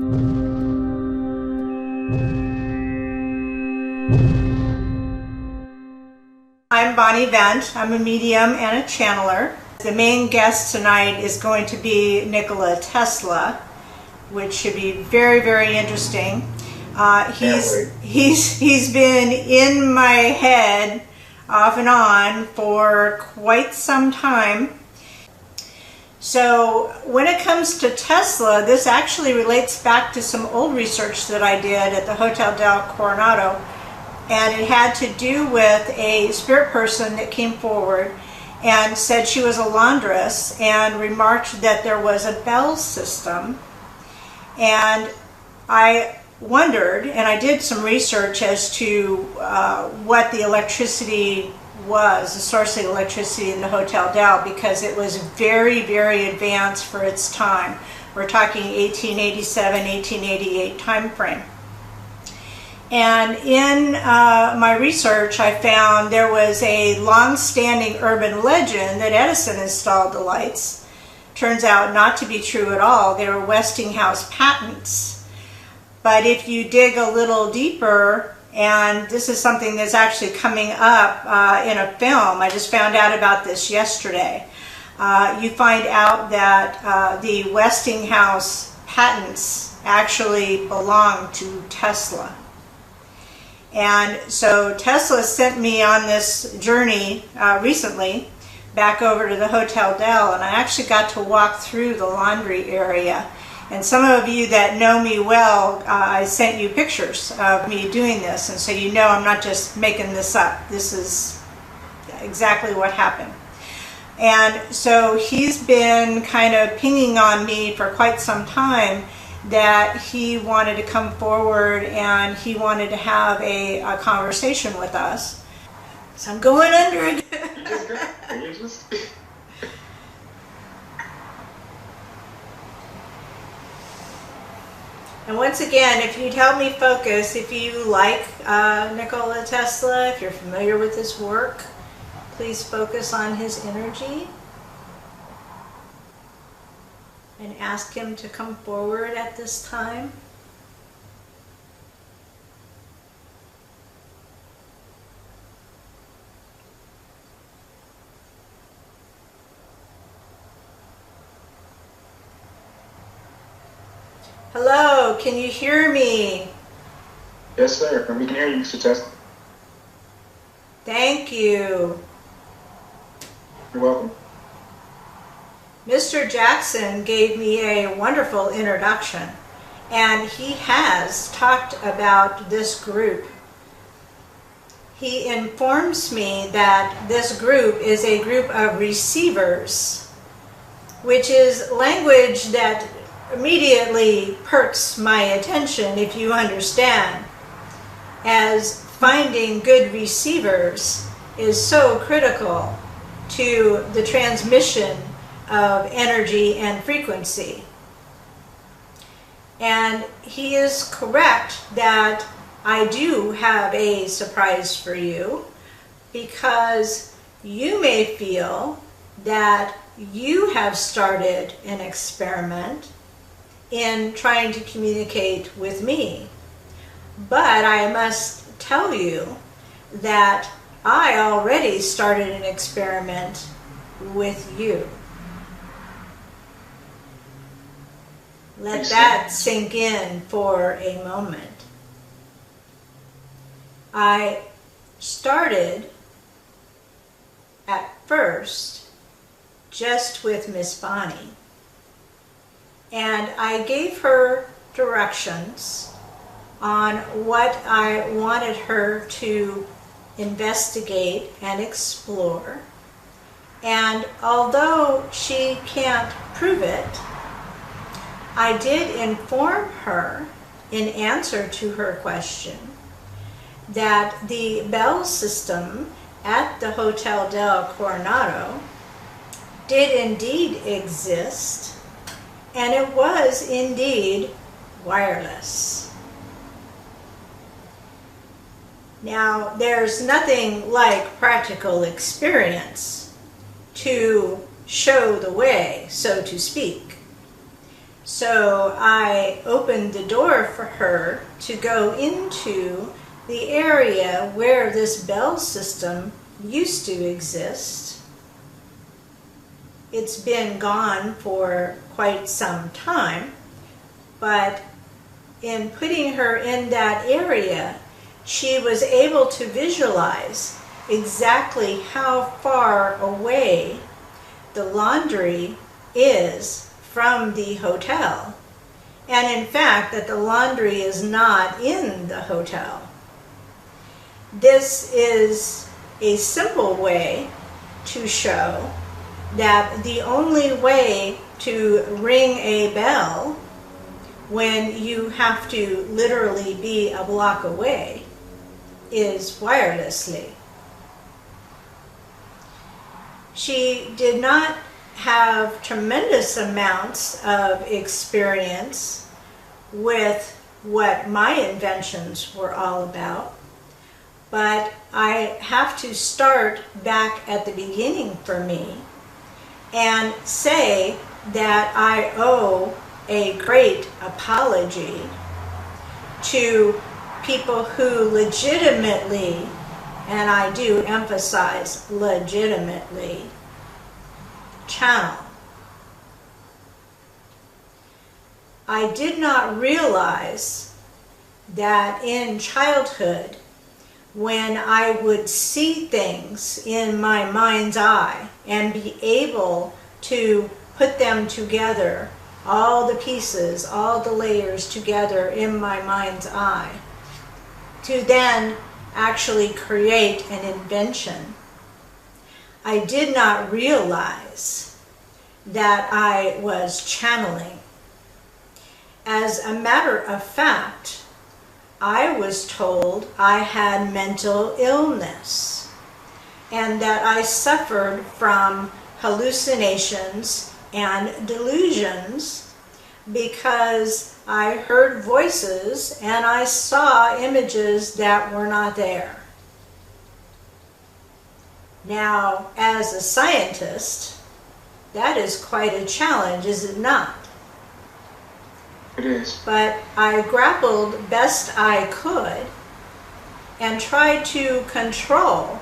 I'm Bonnie Vent. I'm a medium and a channeler. The main guest tonight is going to be Nikola Tesla, which should be very, very interesting. He's been in my head off and on for quite some time. So when it comes to Tesla, this actually relates back to some old research that I did at the Hotel del Coronado, and it had to do with a spirit person that came forward and said she was a laundress and remarked that there was a bell system. And I wondered, and I did some research as to what the electricity was, the source of the electricity in the Hotel Del, because it was very, very advanced for its time. We're talking 1887, 1888 time frame. And in my research, I found there was a long-standing urban legend that Edison installed the lights. Turns out not to be true at all. They were Westinghouse patents. But if you dig a little deeper, and this is something that's actually coming up in a film, I just found out about this yesterday, you find out that the Westinghouse patents actually belong to Tesla. And so Tesla sent me on this journey recently back over to the Hotel Del, and I actually got to walk through the laundry area. And some of you that know me well, I sent you pictures of me doing this, and so you know I'm not just making this up. This is exactly what happened. And so he's been kind of pinging on me for quite some time that he wanted to come forward and he wanted to have a conversation with us. So I'm going under again. And once again, if you'd help me focus, if you like Nikola Tesla, if you're familiar with his work, please focus on his energy and ask him to come forward at this time. Hello, can you hear me? Yes, sir. We can hear you, Mr. Tesla. Thank you. You're welcome. Mr. Jackson gave me a wonderful introduction, and he has talked about this group. He informs me that this group is a group of receivers, which is language that immediately perks my attention, if you understand, as finding good receivers is so critical to the transmission of energy and frequency. And he is correct that I do have a surprise for you, because you may feel that you have started an experiment in trying to communicate with me. But I must tell you that I already started an experiment with you. Let that sink in for a moment. I started at first just with Miss Bonnie, and I gave her directions on what I wanted her to investigate and explore. And although she can't prove it, I did inform her, in answer to her question, that the bell system at the Hotel del Coronado did indeed exist, and it was indeed wireless. Now, there's nothing like practical experience to show the way, so to speak. So I opened the door for her to go into the area where this bell system used to exist. It's been gone for quite some time, but in putting her in that area, she was able to visualize exactly how far away the laundry is from the hotel. And in fact, that the laundry is not in the hotel. This is a simple way to show that the only way to ring a bell when you have to literally be a block away is wirelessly. She did not have tremendous amounts of experience with what my inventions were all about, but I have to start back at the beginning for me and say that I owe a great apology to people who legitimately, and I do emphasize legitimately, channel. I did not realize that in childhood, when I would see things in my mind's eye and be able to put them together, all the pieces, all the layers together in my mind's eye, to then actually create an invention, I did not realize that I was channeling. As a matter of fact, I was told I had mental illness and that I suffered from hallucinations and delusions because I heard voices and I saw images that were not there. Now, as a scientist, that is quite a challenge, is it not? It is. But I grappled best I could and tried to control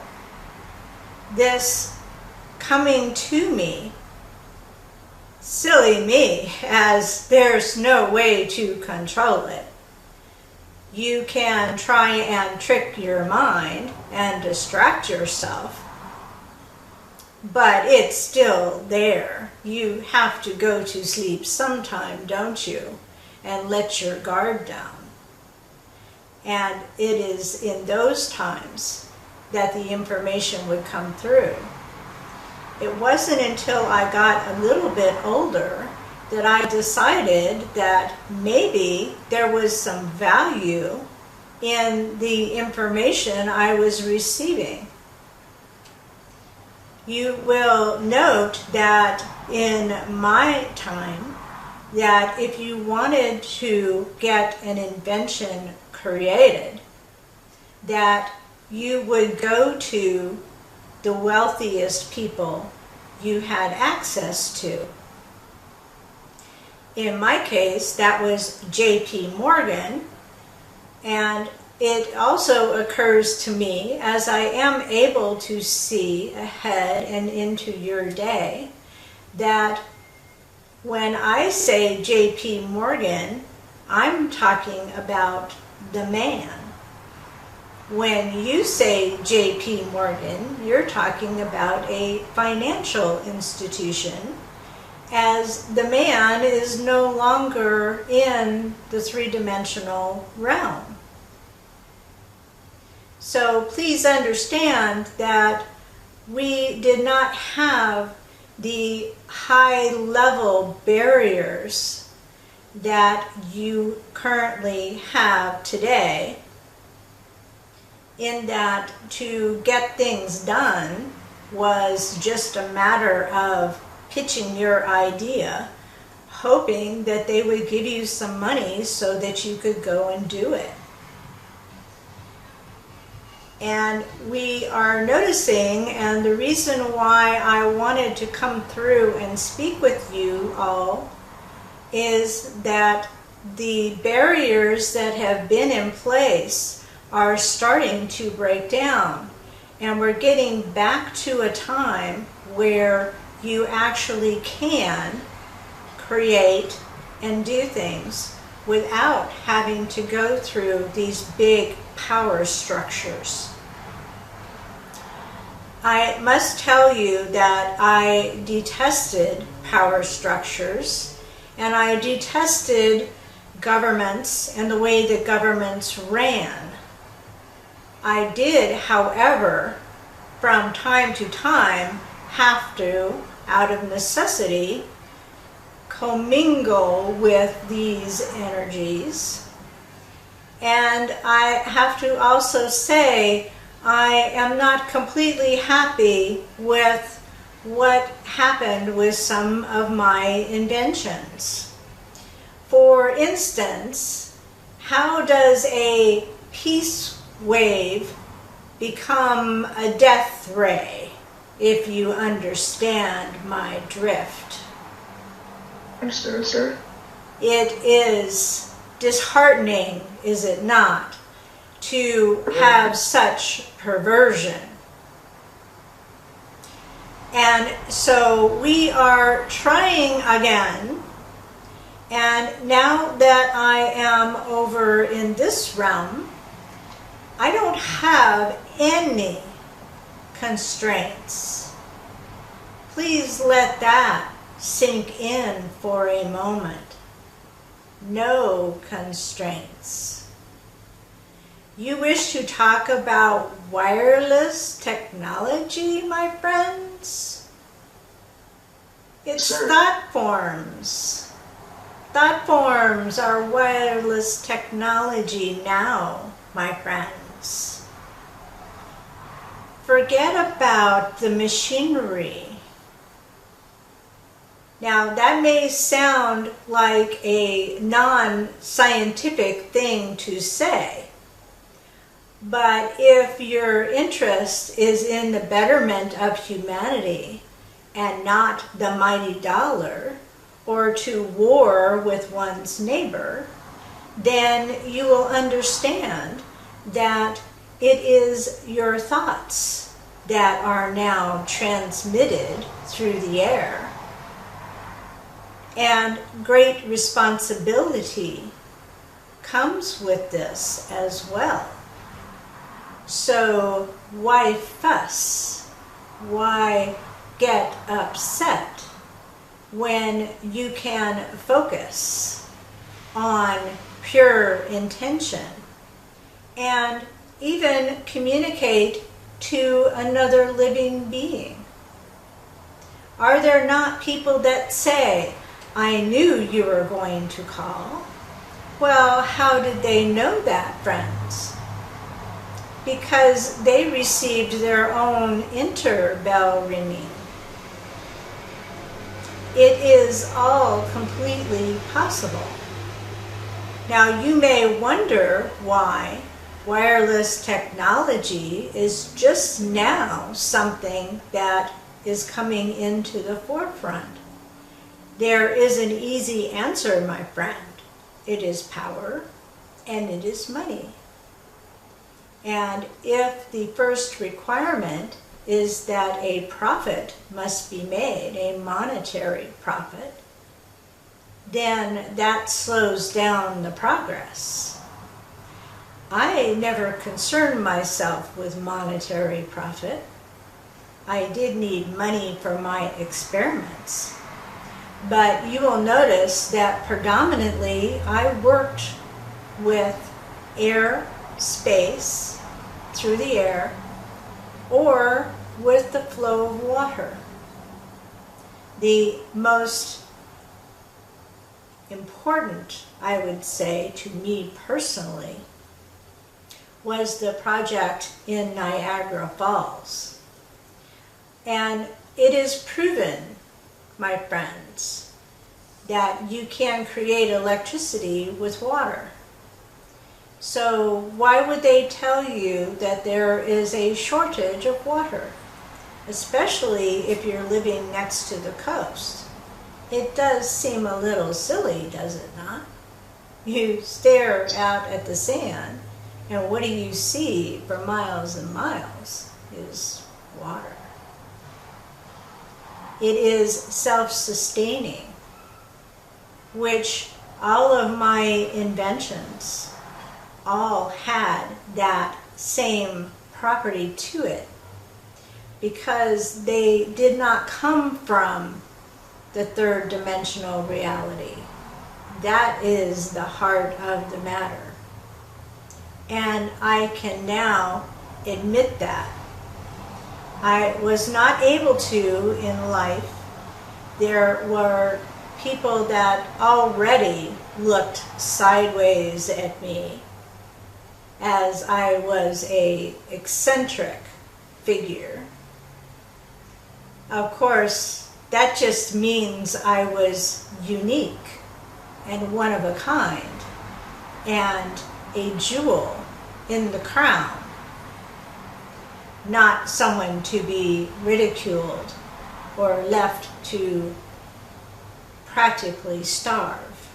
this coming to me. Silly me, as there's no way to control it. You can try and trick your mind and distract yourself, but it's still there. You have to go to sleep sometime, don't you? And let your guard down. And it is in those times that the information would come through. It wasn't until I got a little bit older that I decided that maybe there was some value in the information I was receiving. You will note that in my time, that if you wanted to get an invention created, that you would go to the wealthiest people you had access to. In my case, that was J.P. Morgan, and it also occurs to me, as I am able to see ahead and into your day, that when I say J.P. Morgan, I'm talking about the man. When you say J.P. Morgan, you're talking about a financial institution, as the man is no longer in the three-dimensional realm. So please understand that we did not have the high-level barriers that you currently have today, in that to get things done was just a matter of pitching your idea, hoping that they would give you some money so that you could go and do it. And we are noticing, and the reason why I wanted to come through and speak with you all is that the barriers that have been in place are starting to break down. And we're getting back to a time where you actually can create and do things without having to go through these big power structures. I must tell you that I detested power structures, and I detested governments and the way that governments ran. I did, however, from time to time, have to, out of necessity, commingle with these energies. And I have to also say, I am not completely happy with what happened with some of my inventions. For instance, how does a peace wave become a death ray, if you understand my drift? Understood, sir. It is disheartening, is it not, to have such perversion. And so we are trying again, and now that I am over in this realm, I don't have any constraints. Please let that sink in for a moment. No constraints. You wish to talk about wireless technology, my friends? It's Sir. thought forms. Thought forms are wireless technology now, my friends. Forget about the machinery. Now, that may sound like a non-scientific thing to say, but if your interest is in the betterment of humanity and not the mighty dollar, or to war with one's neighbor, then you will understand that it is your thoughts that are now transmitted through the air. And great responsibility comes with this as well. So why fuss? Why get upset when you can focus on pure intention and even communicate to another living being? Are there not people that say, I knew you were going to call? Well, how did they know that, friends? Because they received their own interbell ringing. It is all completely possible. Now, you may wonder why wireless technology is just now something that is coming into the forefront. There is an easy answer, my friend. It is power and it is money. And if the first requirement is that a profit must be made, a monetary profit, then that slows down the progress. I never concerned myself with monetary profit. I did need money for my experiments. But you will notice that predominantly I worked with air, space, through the air, or with the flow of water. The most important, I would say, to me personally, was the project in Niagara Falls. And it is proven, my friends, that you can create electricity with water. So why would they tell you that there is a shortage of water, especially if you're living next to the coast? It does seem a little silly, does it not? You stare out at the sand, and what do you see for miles and miles is water. It is self-sustaining, which all of my inventions all had that same property to it, because they did not come from the third dimensional reality. That is the heart of the matter. And I can now admit that. I was not able to in life. There were people that already looked sideways at me as I was an eccentric figure. Of course, that just means I was unique and one of a kind and a jewel in the crown, not someone to be ridiculed or left to practically starve.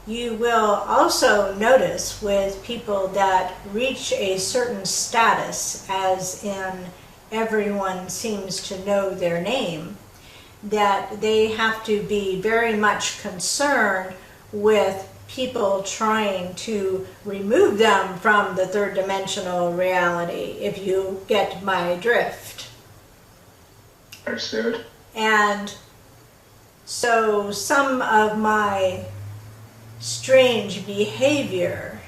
You will also notice with people that reach a certain status, as in everyone seems to know their name, that they have to be very much concerned with people trying to remove them from the third dimensional reality, if you get my drift. Understood. And so some of my strange behavior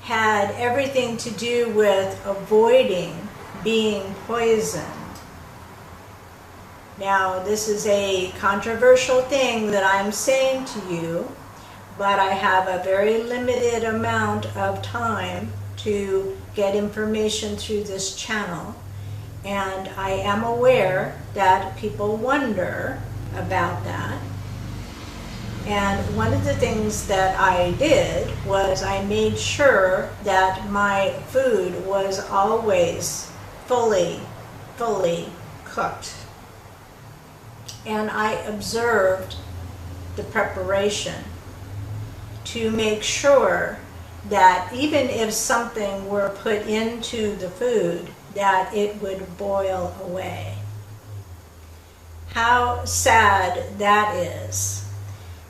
had everything to do with avoiding being poisoned. Now, this is a controversial thing that I'm saying to you, but I have a very limited amount of time to get information through this channel. And I am aware that people wonder about that. And one of the things that I did was I made sure that my food was always fully cooked. And I observed the preparation to make sure that even if something were put into the food, that it would boil away. How sad that is.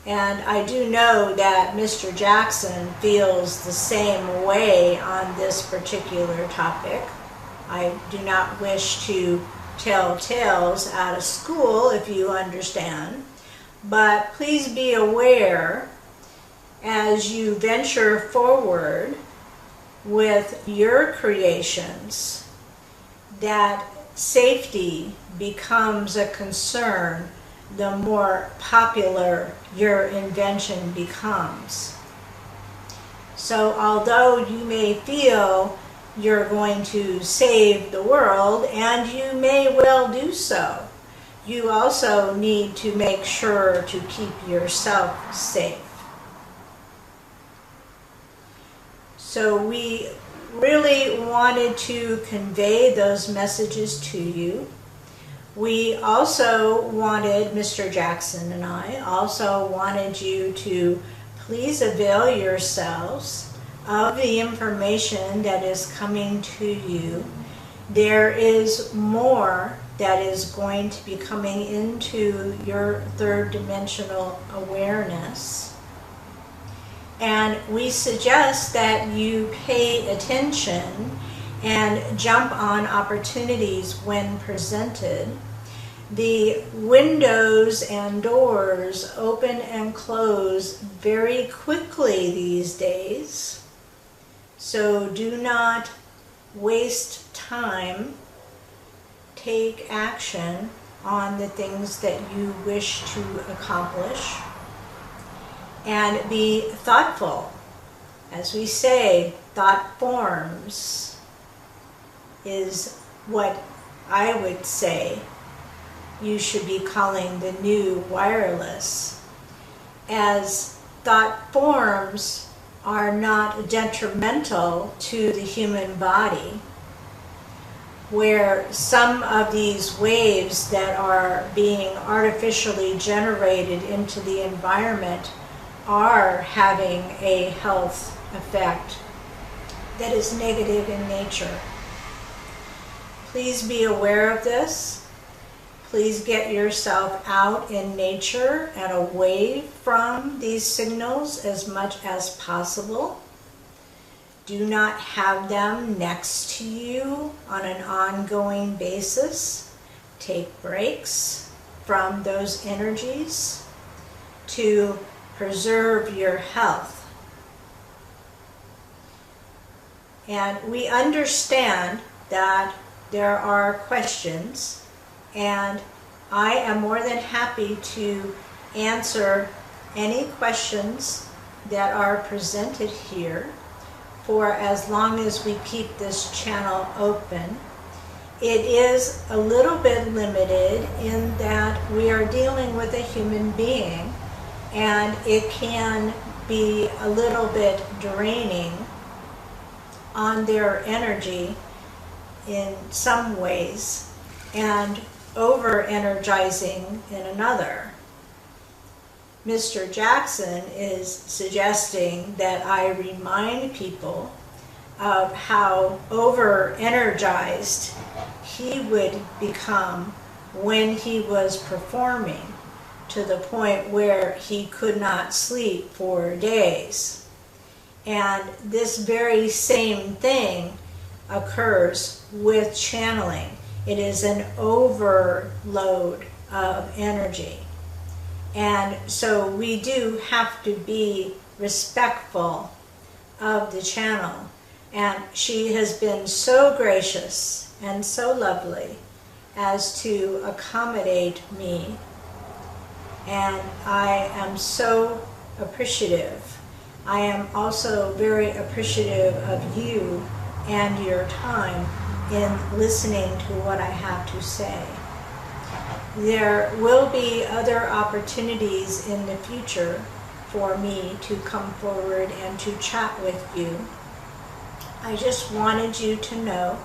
And I do know that Mr. Jackson feels the same way on this particular topic. I do not wish to tell tales out of school, if you understand, but please be aware as you venture forward with your creations that safety becomes a concern the more popular your invention becomes. So although you may feel you're going to save the world, and you may well do so, you also need to make sure to keep yourself safe. So we really wanted to convey those messages to you. We also wanted, Mr. Jackson and I, also wanted you to please avail yourselves of the information that is coming to you. There is more that is going to be coming into your third dimensional awareness. And we suggest that you pay attention and jump on opportunities when presented. The windows and doors open and close very quickly these days. So do not waste time. Take action on the things that you wish to accomplish. And be thoughtful. As we say, thought forms is what I would say you should be calling the new wireless, as thought forms are not detrimental to the human body, where some of these waves that are being artificially generated into the environment are having a health effect that is negative in nature. Please be aware of this. Please get yourself out in nature and away from these signals as much as possible. Do not have them next to you on an ongoing basis. Take breaks from those energies to preserve your health. And we understand that there are questions, and I am more than happy to answer any questions that are presented here for as long as we keep this channel open. It is a little bit limited in that we are dealing with a human being, and it can be a little bit draining on their energy in some ways and over-energizing in another. Mr. Jackson is suggesting that I remind people of how over-energized he would become when he was performing, to the point where he could not sleep for days. And this very same thing occurs with channeling. It is an overload of energy. And so we do have to be respectful of the channel. And she has been so gracious and so lovely as to accommodate me. And I am so appreciative. I am also very appreciative of you and your time in listening to what I have to say. There will be other opportunities in the future for me to come forward and to chat with you. I just wanted you to know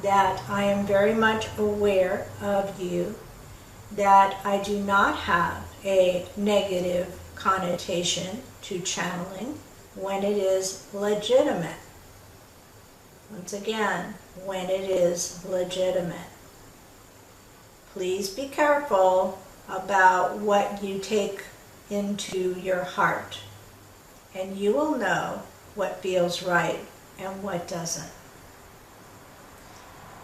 that I am very much aware of you, that I do not have a negative connotation to channeling when it is legitimate. Once again, when it is legitimate. Please be careful about what you take into your heart, and you will know what feels right and what doesn't.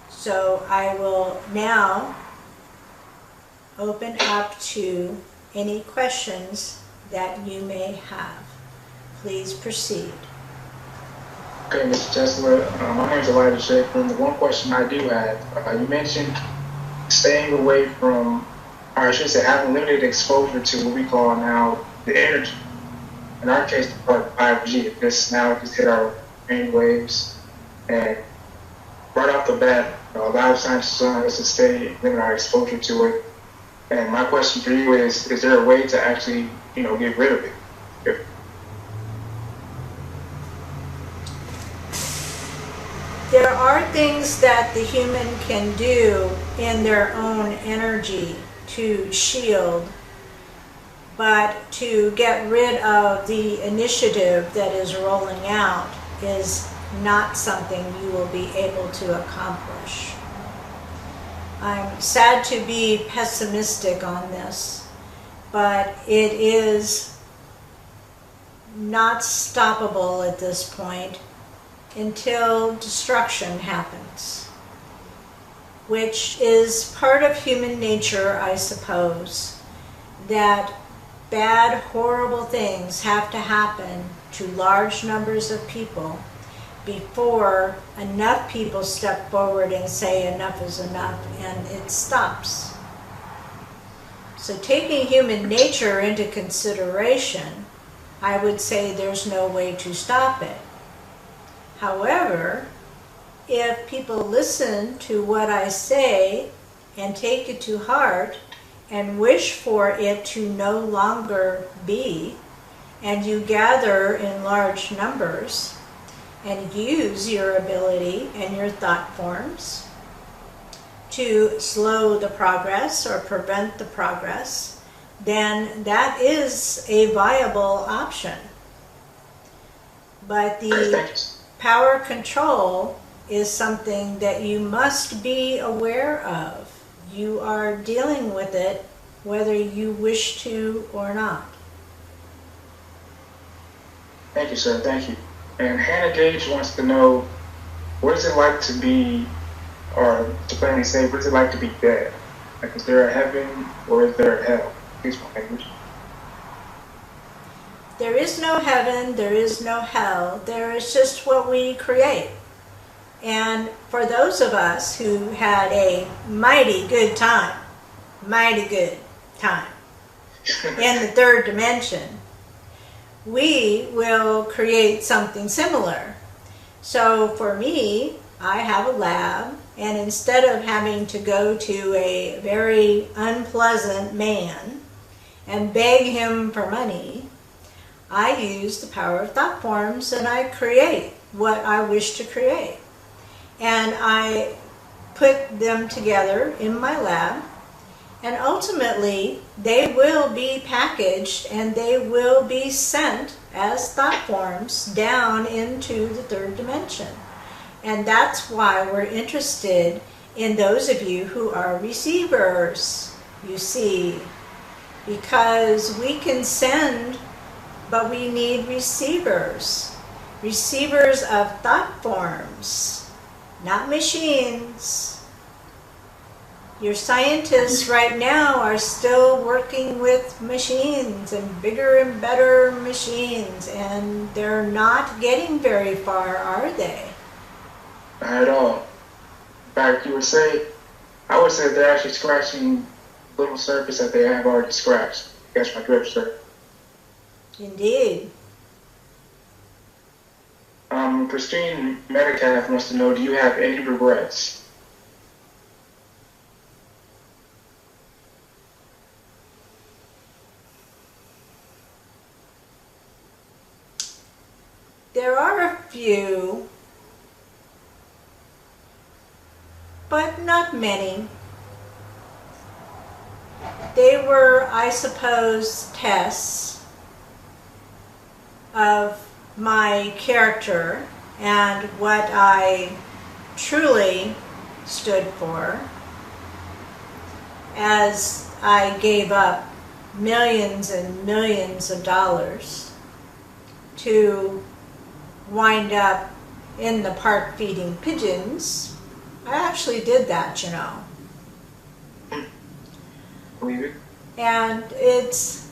So I will now open up to any questions that you may have. Please proceed. Okay, Mr. Tesla, my name is Elijah Schaefer, and the one question I do have, you mentioned staying away from, or I should say having limited exposure to what we call now the energy. In our case, the part 5G, this now just hit our brain waves, and right off the bat, a lot of scientists want us to stay, limit our exposure to it. And my question for you is there a way to actually, get rid of it? There are things that the human can do in their own energy to shield, but to get rid of the initiative that is rolling out is not something you will be able to accomplish. I'm sad to be pessimistic on this, but it is not stoppable at this point until destruction happens, which is part of human nature, I suppose, that bad, horrible things have to happen to large numbers of people before enough people step forward and say enough is enough, and it stops. So taking human nature into consideration, I would say there's no way to stop it. However, if people listen to what I say and take it to heart and wish for it to no longer be, and you gather in large numbers and use your ability and your thought forms to slow the progress or prevent the progress, then that is a viable option. But the power control is something that you must be aware of. You are dealing with it whether you wish to or not. Thank you, sir. Thank you. And Hannah Gage wants to know, what is it like to be, or to plainly say, what is it like to be dead? Like, is there a heaven or is there a hell? Excuse my language. There is no heaven, there is no hell. There is just what we create. And for those of us who had a mighty good time in the third dimension, we will create something similar. So for me, I have a lab, and instead of having to go to a very unpleasant man and beg him for money, I use the power of thought forms and I create what I wish to create. And I put them together in my lab, and ultimately they will be packaged and they will be sent as thought forms down into the third dimension. And that's why we're interested in those of you who are receivers, you see, because we can send, but we need receivers of thought forms, not machines. Your scientists right now are still working with machines and bigger and better machines, and they're not getting very far, are they? Not at all. In fact, I would say they're actually scratching the little surface that they have already scratched. Catch my drift, sir. Indeed. Christine Metcalf wants to know, do you have any regrets? There are a few, but not many. They were, I suppose, tests of my character and what I truly stood for, as I gave up millions and millions of dollars to wind up in the park feeding pigeons. I actually did that, you know. And it's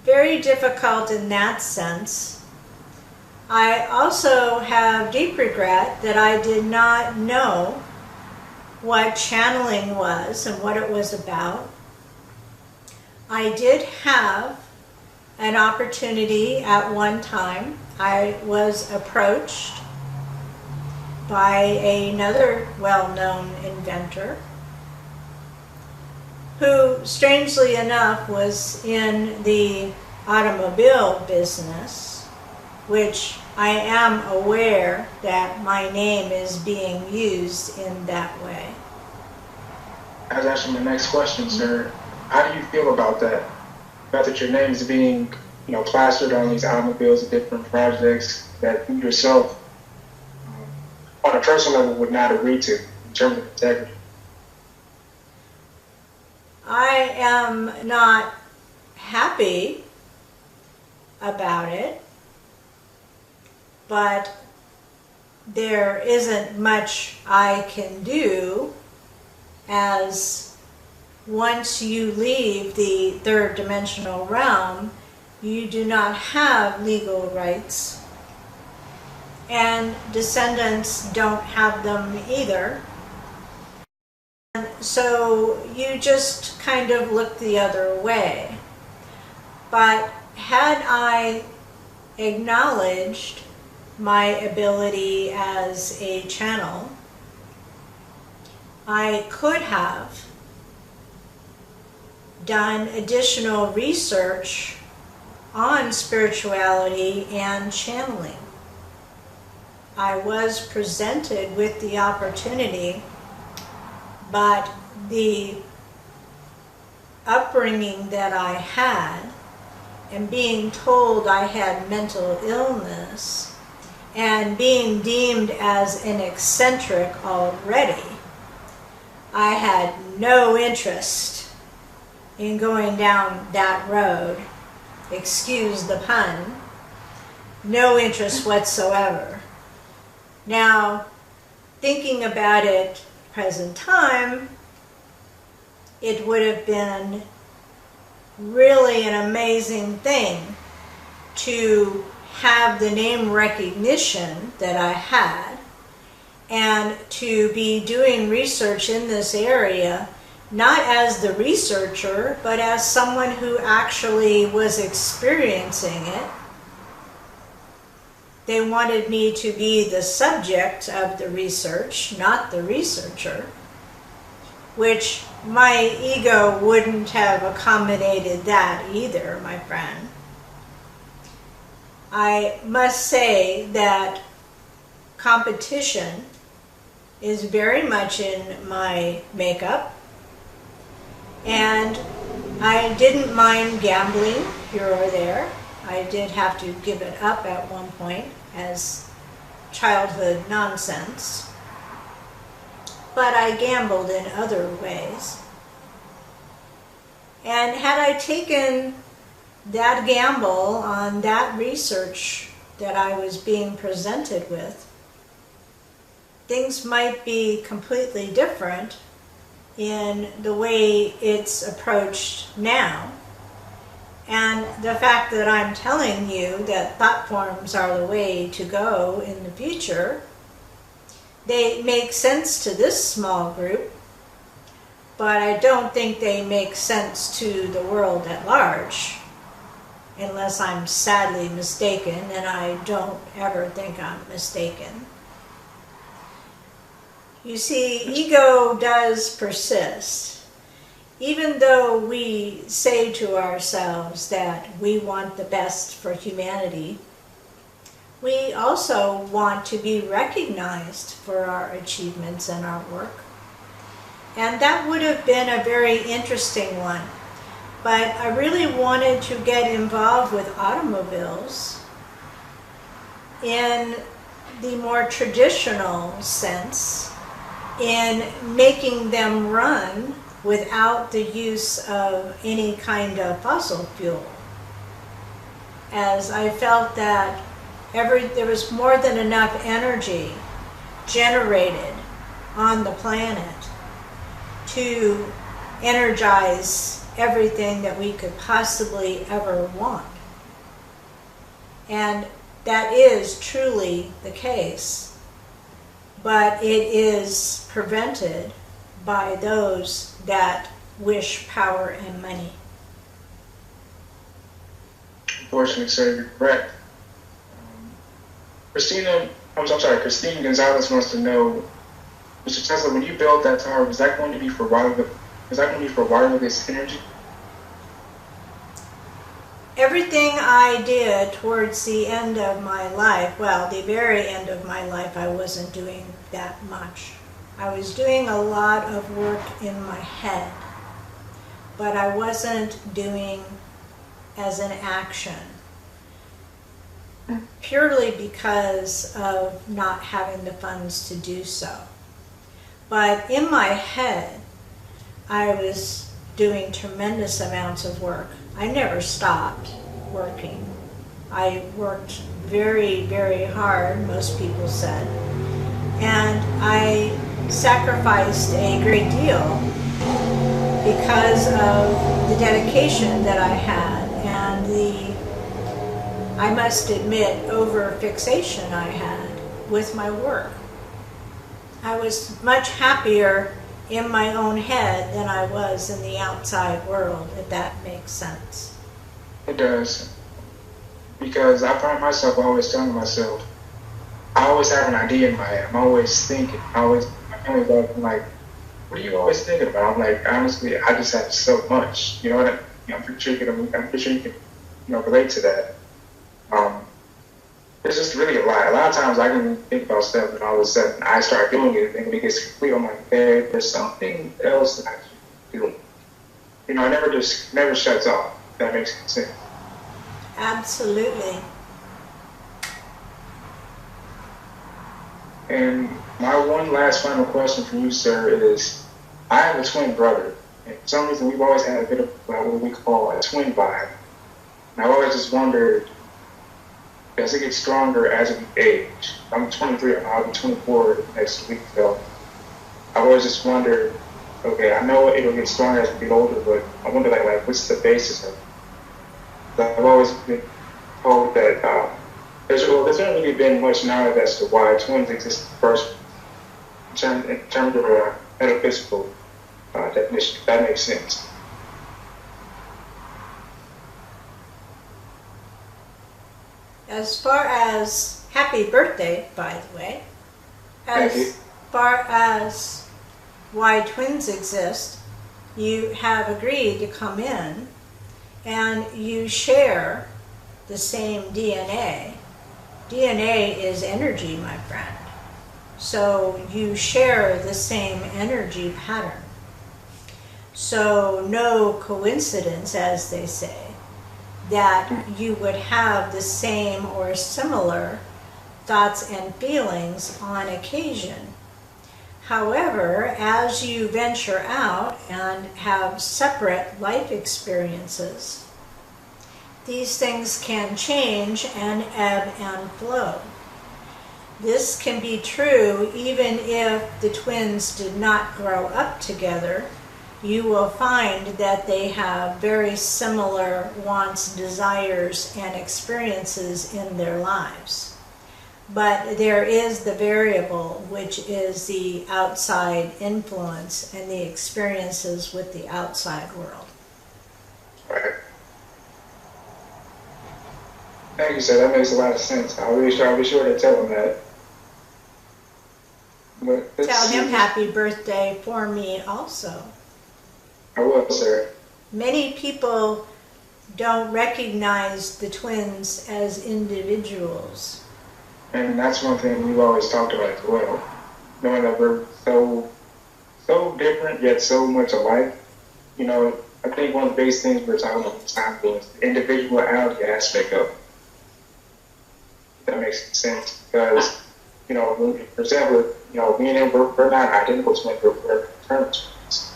very difficult in that sense. I also have deep regret that I did not know what channeling was and what it was about. I did have an opportunity at one time. I was approached by another well-known inventor who, strangely enough, was in the automobile business, which I am aware that my name is being used in that way. That's actually my next question, sir. How do you feel about that? About that your name is being, plastered on these automobiles and different projects that you yourself, on a personal level, would not agree to in terms of integrity? I am not happy about it, but there isn't much I can do, as once you leave the third dimensional realm, you do not have legal rights, and descendants don't have them either. And so you just kind of look the other way. But had I acknowledged my ability as a channel, I could have done additional research on spirituality and channeling. I was presented with the opportunity But the upbringing that I had, and being told I had mental illness, and being deemed as an eccentric already, I had no interest in going down that road. Excuse the pun. No interest whatsoever. Now, thinking about it present time, it would have been really an amazing thing to have the name recognition that I had, and to be doing research in this area, not as the researcher, but as someone who actually was experiencing it. They wanted me to be the subject of the research, not the researcher, which my ego wouldn't have accommodated that either, my friend. I must say that competition is very much in my makeup, and I didn't mind gambling here or there. I did have to give it up at one point as childhood nonsense, but I gambled in other ways. And had I taken that gamble on that research that I was being presented with, things might be completely different in the way it's approached now. And the fact that I'm telling you that thought forms are the way to go in the future, they make sense to this small group, but I don't think they make sense to the world at large, unless I'm sadly mistaken, and I don't ever think I'm mistaken. You see, ego does persist. Even though we say to ourselves that we want the best for humanity, we also want to be recognized for our achievements and our work. And that would have been a very interesting one. But I really wanted to get involved with automobiles in the more traditional sense, in making them run without the use of any kind of fossil fuel. As I felt that there was more than enough energy generated on the planet to energize everything that we could possibly ever want. And that is truly the case, but it is prevented by those that wish power and money. Unfortunately, sir, you're correct. Christine Gonzalez wants to know, Mr. Tesla, when you built that tower, was that going to be for wireless energy? Everything I did towards the end of my life, well, the very end of my life, I wasn't doing that much. I was doing a lot of work in my head, but I wasn't doing as an action, purely because of not having the funds to do so. But in my head, I was doing tremendous amounts of work. I never stopped working. I worked very, very hard, most people said, and I sacrificed a great deal because of the dedication that I had and the, I must admit, over-fixation I had with my work. I was much happier in my own head than I was in the outside world, if that makes sense. It does. Because I find myself always telling myself, I always have an idea in my head. I'm always thinking. My family's always like, what are you always thinking about? I'm like, honestly, I just have so much. You know what I'm pretty sure you can relate to that. This it's just really a lot. A lot of times I can think about stuff and all of a sudden I start doing it, and when it gets complete, I'm like, hey, there's something else that I should do. You know, it never shuts off. If that makes sense. Absolutely. And my one last final question for you, sir, is I have a twin brother. And for some reason, we've always had a bit of what we call a twin vibe. And I've always just wondered, does it get stronger as we age? I'm 23, I'll be 24 next week, so I've always just wondered, okay, I know it'll get stronger as we get older, but I wonder, like what's the basis of it? I've always been told that there's not really been much knowledge as to why twins exist first in terms of a metaphysical definition, if that makes sense. As far as happy birthday, by the way, as far as why twins exist, you have agreed to come in and you share the same DNA. DNA is energy, my friend. So you share the same energy pattern. So no coincidence, as they say, that you would have the same or similar thoughts and feelings on occasion. However, as you venture out and have separate life experiences, these things can change and ebb and flow. This can be true even if the twins did not grow up together. You will find that they have very similar wants, desires, and experiences in their lives. But there is the variable, which is the outside influence and the experiences with the outside world. Right. Thank you, sir. That makes a lot of sense. I'll be sure to tell him that. Tell him happy birthday for me also. I will, sir. Many people don't recognize the twins as individuals. And that's one thing we've always talked about as well. Knowing that we're so different yet so much alike. You know, I think one of the biggest things we're talking about this time was the individuality aspect of it. If that makes sense. Because, you know, for example, you know, me and him, we're not identical twins, we're fraternal twins.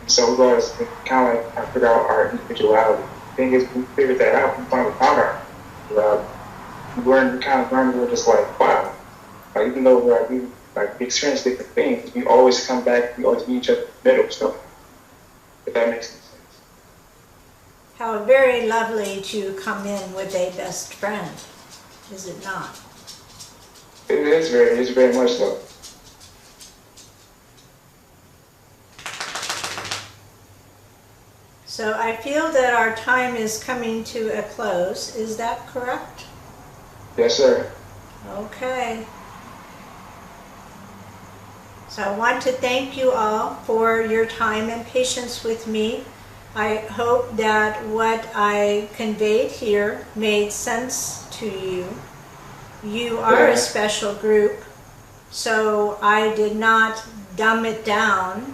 And so we've always been kind of like figure out our individuality. The thing is, we figured that out, we finally found our individuality. We're just like, wow. Like, even though we experience different things, we always come back, we always meet each other in the middle, so if that makes sense. How very lovely to come in with a best friend, is it not? It's very much so. So I feel that our time is coming to a close. Is that correct? Yes, sir. Okay. So I want to thank you all for your time and patience with me. I hope that what I conveyed here made sense to you. You are a special group, so I did not dumb it down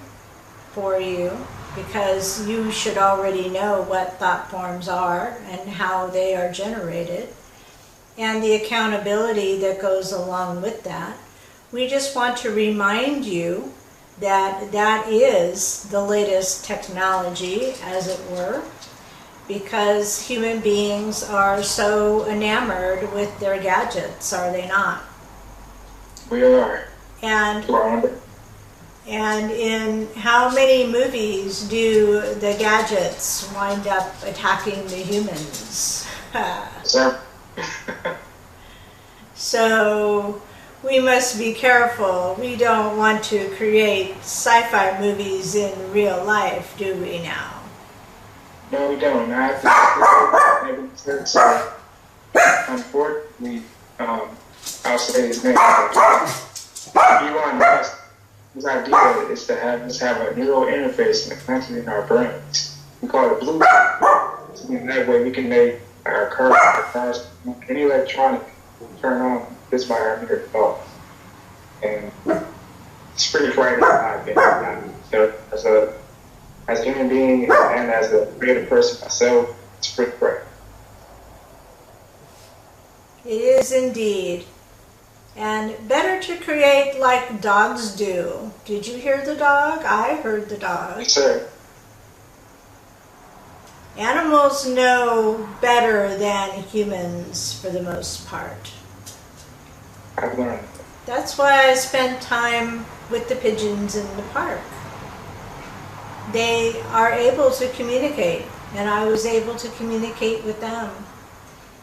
for you, because you should already know what thought forms are and how they are generated, and the accountability that goes along with that. We just want to remind you that that is the latest technology, as it were, because human beings are so enamored with their gadgets, are they not? We are. And in how many movies do the gadgets wind up attacking the humans? So we must be careful. We don't want to create sci-fi movies in real life, do we now? No, we don't. Unfortunately, I'll say his name. Elon Musk, his idea is to have a neural interface implanted in our brains. We call it Bluetooth. So in that way, we can make our cars, any electronic turn on just by our mere thoughts. And it's pretty frightening in my opinion. So as a human being and as a creative person myself, it's pretty frightening. It is indeed. And better to create like dogs do. Did you hear the dog? I heard the dog. Yes, sir. Animals know better than humans for the most part. I've learned. That's why I spent time with the pigeons in the park. They are able to communicate, and I was able to communicate with them.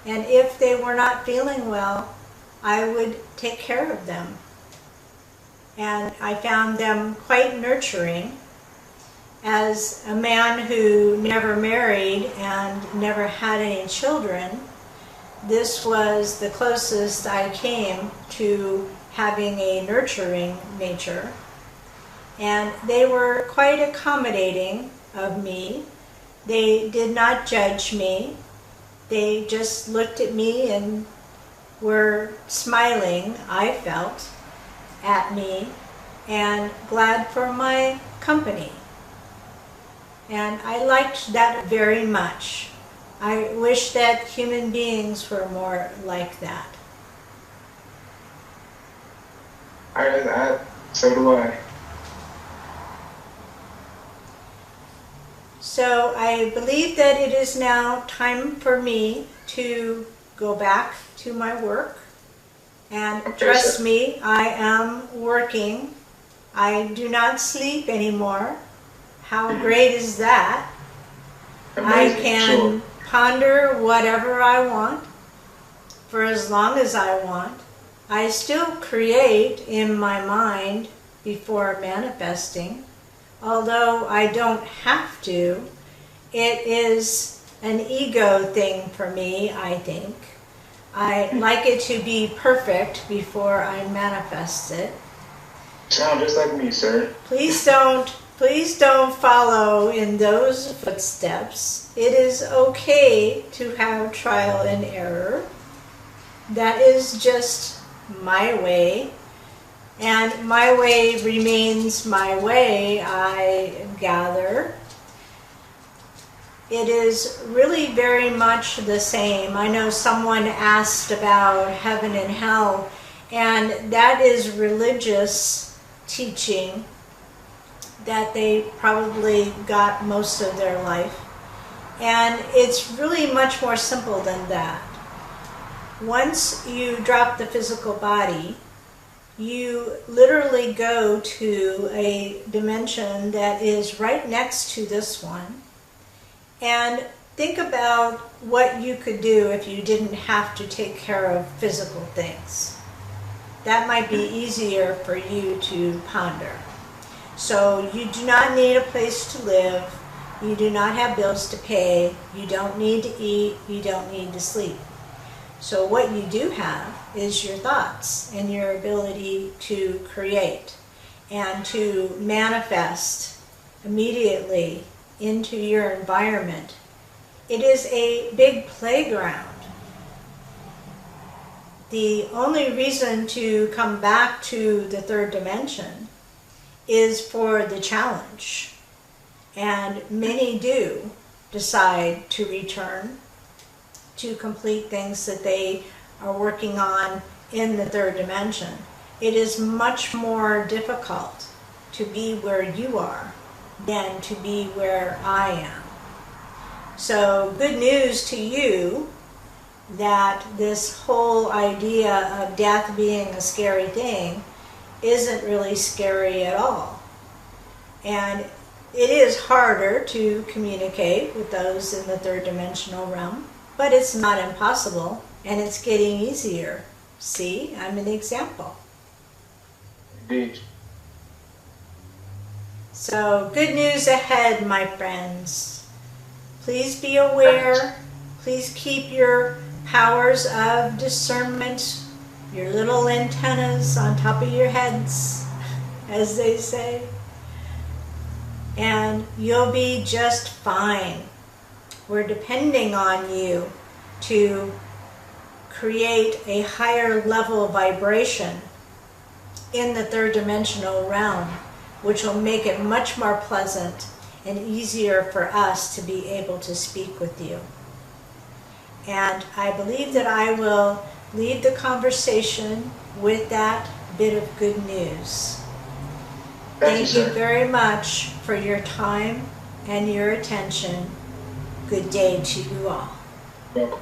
And if they were not feeling well, I would take care of them. And I found them quite nurturing. As a man who never married and never had any children, this was the closest I came to having a nurturing nature. And they were quite accommodating of me. They did not judge me. They just looked at me and were smiling, I felt, at me and glad for my company. And I liked that very much. I wish that human beings were more like that. So do I. So I believe that it is now time for me to go back to my work. And trust me, I am working. I do not sleep anymore. How great is that? Amazing. I can ponder whatever I want for as long as I want. I still create in my mind before manifesting, although I don't have to. It is an ego thing for me, I think. I like it to be perfect before I manifest it. Sound just like me, sir. Please don't follow in those footsteps. It is okay to have trial and error. That is just my way. And my way remains my way, I gather. It is really very much the same. I know someone asked about heaven and hell, and that is religious teaching that they probably got most of their life. And it's really much more simple than that. Once you drop the physical body, you literally go to a dimension that is right next to this one. And think about what you could do if you didn't have to take care of physical things. That might be easier for you to ponder. So you do not need a place to live. You do not have bills to pay. You don't need to eat. You don't need to sleep. So what you do have is your thoughts and your ability to create and to manifest immediately into your environment. It is a big playground. The only reason to come back to the third dimension is for the challenge. And many do decide to return to complete things that they are working on in the third dimension. It is much more difficult to be where you are than to be where I am. So good news to you that this whole idea of death being a scary thing isn't really scary at all. And it is harder to communicate with those in the third dimensional realm, but it's not impossible, and it's getting easier. See, I'm an example. Indeed. So, good news ahead, my friends. Please be aware. Please keep your powers of discernment, your little antennas on top of your heads, as they say. And you'll be just fine. We're depending on you to create a higher level of vibration in the third dimensional realm, which will make it much more pleasant and easier for us to be able to speak with you. And I believe that I will lead the conversation with that bit of good news. Thank you very much for your time and your attention. Good day to you all. Welcome.